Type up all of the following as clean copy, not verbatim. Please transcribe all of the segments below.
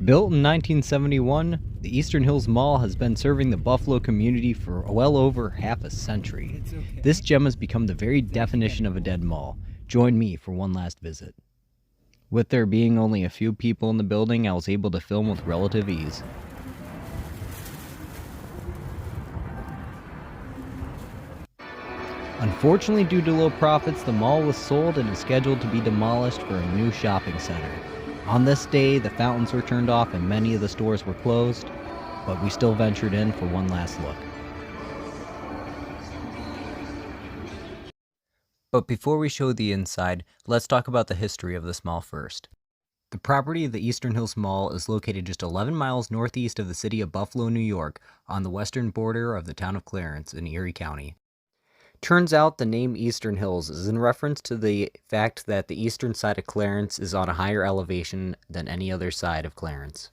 Built in 1971, the Eastern Hills Mall has been serving the Buffalo community for well over half a century. This gem has become the very definition of a dead mall. Join me for one last visit. With there being only a few people in the building, I was able to film with relative ease. Unfortunately, due to low profits, the mall was sold and is scheduled to be demolished for a new shopping center. On this day, the fountains were turned off and many of the stores were closed, but we still ventured in for one last look. But before we show the inside, let's talk about the history of this mall first. The property of the Eastern Hills Mall is located just 11 miles northeast of the city of Buffalo, New York, on the western border of the town of Clarence in Erie County. Turns out the name Eastern Hills is in reference to the fact that the eastern side of Clarence is on a higher elevation than any other side of Clarence.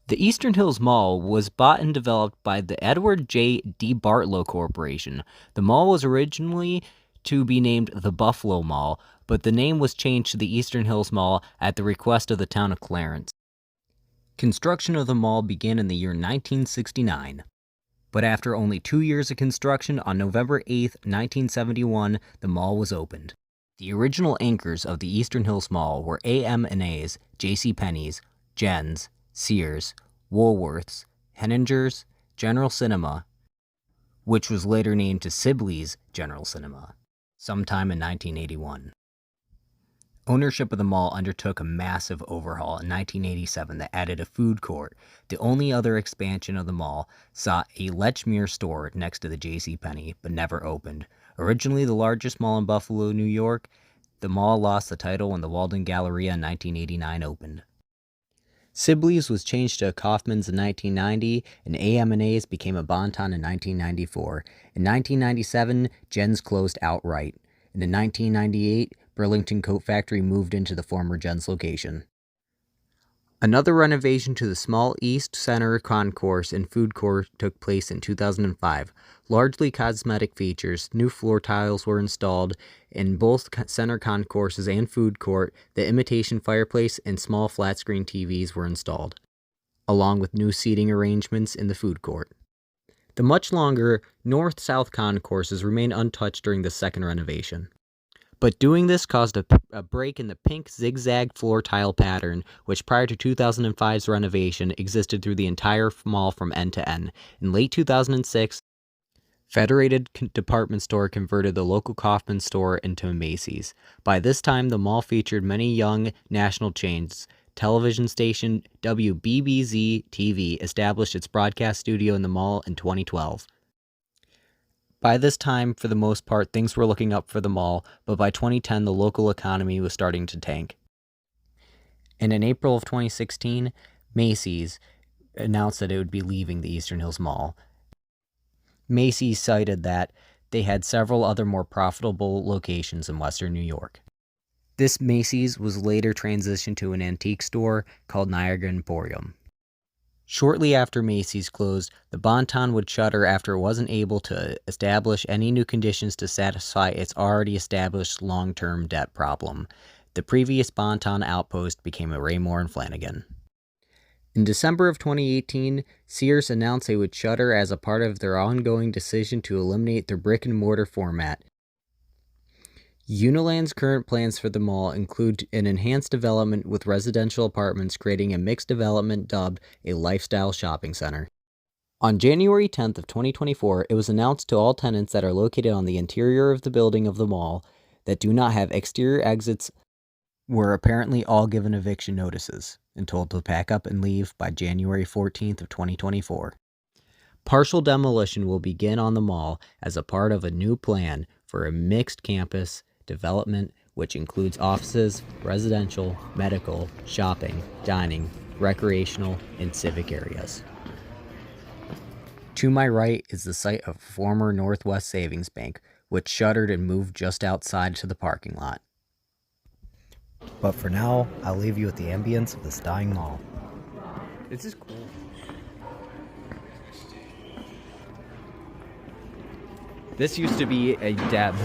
The Eastern Hills Mall was bought and developed by the Edward J. D. Bartlow Corporation. The mall was originally to be named the Buffalo Mall, but the name was changed to the Eastern Hills Mall at the request of the town of Clarence. Construction of the mall began in the year 1969. But after only 2 years of construction, on November 8, 1971, the mall was opened. The original anchors of the Eastern Hills Mall were AM&A's, JCPenney's, Jen's, Sears, Woolworth's, Henninger's, General Cinema, which was later named to Sibley's General Cinema, sometime in 1981. Ownership of the mall undertook a massive overhaul in 1987 that added a food court. The only other expansion of the mall saw a Lechmere store next to the JCPenney, but never opened. Originally the largest mall in Buffalo, New York, the mall lost the title when the Walden Galleria in 1989 opened. Sibley's was changed to a Kaufman's in 1990, and AM&A's became a Bon-Ton in 1994. In 1997, Jen's closed outright. And in 1998, Burlington Coat Factory moved into the former Jen's location. Another renovation to the small East Center concourse and food court took place in 2005. Largely cosmetic features, new floor tiles were installed in both center concourses and food court. The imitation fireplace and small flat-screen TVs were installed, along with new seating arrangements in the food court. The much longer north-south concourses remained untouched during the second renovation. But doing this caused a break in the pink zigzag floor tile pattern, which prior to 2005's renovation existed through the entire mall from end to end. In late 2006, Federated Department Store converted the local Kaufman store into a Macy's. By this time, the mall featured many young national chains. Television station WBBZ-TV established its broadcast studio in the mall in 2012. By this time, for the most part, things were looking up for the mall, but by 2010, the local economy was starting to tank. And in April of 2016, Macy's announced that it would be leaving the Eastern Hills Mall. Macy's cited that they had several other more profitable locations in Western New York. This Macy's was later transitioned to an antique store called Niagara Emporium. Shortly after Macy's closed, the Bon-Ton would shutter after it wasn't able to establish any new conditions to satisfy its already established long-term debt problem. The previous Bon-Ton outpost became a Raymore and Flanagan. In December of 2018, Sears announced they would shutter as a part of their ongoing decision to eliminate their brick-and-mortar format. Uniland's current plans for the mall include an enhanced development with residential apartments, creating a mixed development dubbed a lifestyle shopping center. On January 10th of 2024, it was announced to all tenants that are located on the interior of the building of the mall that do not have exterior exits were apparently all given eviction notices and told to pack up and leave by January 14th of 2024. Partial demolition will begin on the mall as a part of a new plan for a mixed campus development, which includes offices, residential, medical, shopping, dining, recreational, and civic areas. To my right is the site of former Northwest Savings Bank, which shuttered and moved just outside to the parking lot. But for now, I'll leave you with the ambience of this dying mall. This is cool. This used to be a Deb.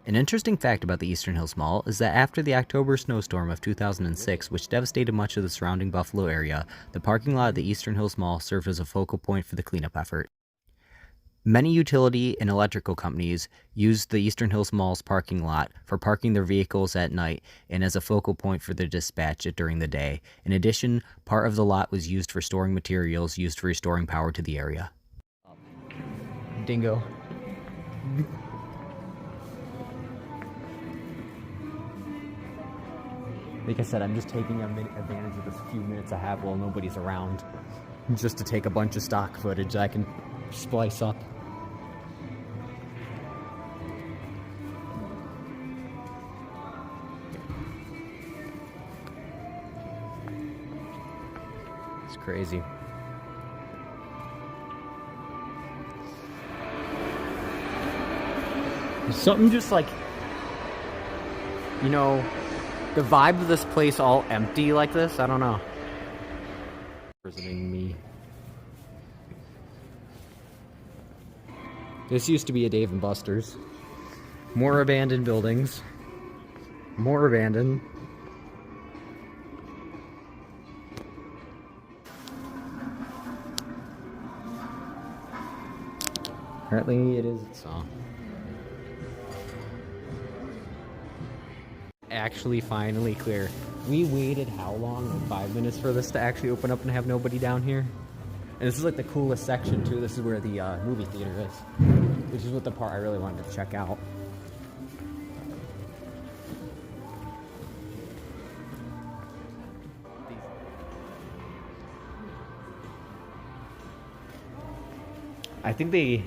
An interesting fact about the Eastern Hills Mall is that after the October snowstorm of 2006, which devastated much of the surrounding Buffalo area, the parking lot of the Eastern Hills Mall served as a focal point for the cleanup effort. Many utility and electrical companies use the Eastern Hills Mall's parking lot for parking their vehicles at night and as a focal point for their dispatch during the day. In addition, part of the lot was used for storing materials used for restoring power to the area. Dingo. Like I said, I'm just taking advantage of the few minutes I have while nobody's around, just to take a bunch of stock footage that I can splice up. It's crazy. There's something just like, you know, the vibe of this place all empty like this, I don't know. Visiting me. This used to be a Dave & Buster's. More abandoned buildings. More abandoned. Apparently it is its song. Actually finally clear. We waited how long? Like 5 minutes for this to actually open up and have nobody down here. And this is like the coolest section too. This is where the movie theater is, which is what the part I really wanted to check out. I think they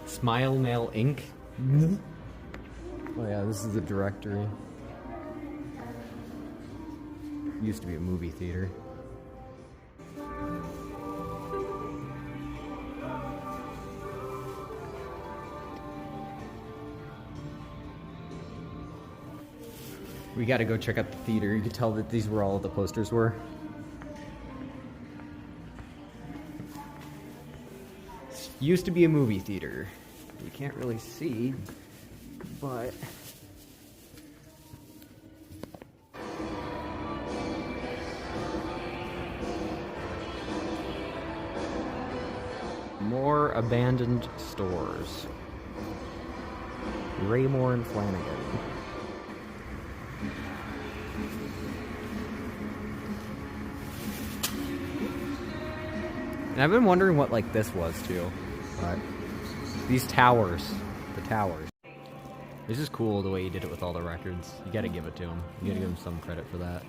Smile Mail Inc. Oh yeah, this is the directory. Used to be a movie theater. We gotta go check out the theater. You could tell that these were all the posters were. This used to be a movie theater. You can't really see, but more abandoned stores. Raymore and Flanagan. And I've been wondering what like this was too. But these towers, the towers. This is cool the way he did it with all the records. You gotta give it to him. You gotta give him some credit for that.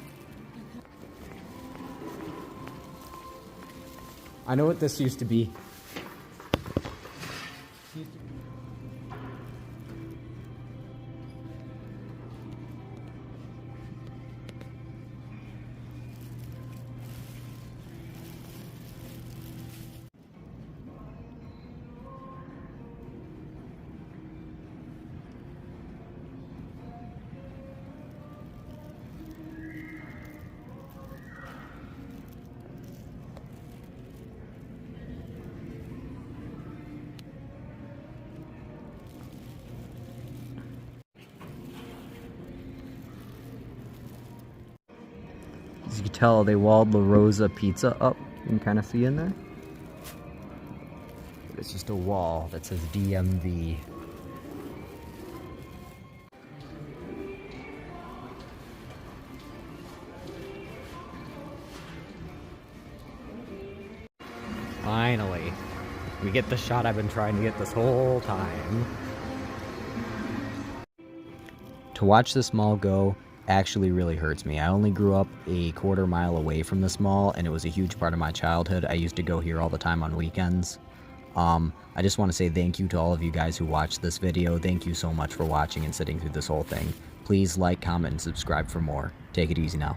I know what this used to be. As you can tell, they walled La Rosa Pizza up. You can kind of see in there. It's just a wall that says DMV. Finally, we get the shot I've been trying to get this whole time. To watch this mall go actually really hurts me. I only grew up a quarter mile away from this mall, and it was a huge part of my childhood. I used to go here all the time on weekends. I just want to say thank you to all of you guys who watched this video. Thank you so much for watching and sitting through this whole thing. Please like, comment, and subscribe for more. Take it easy now.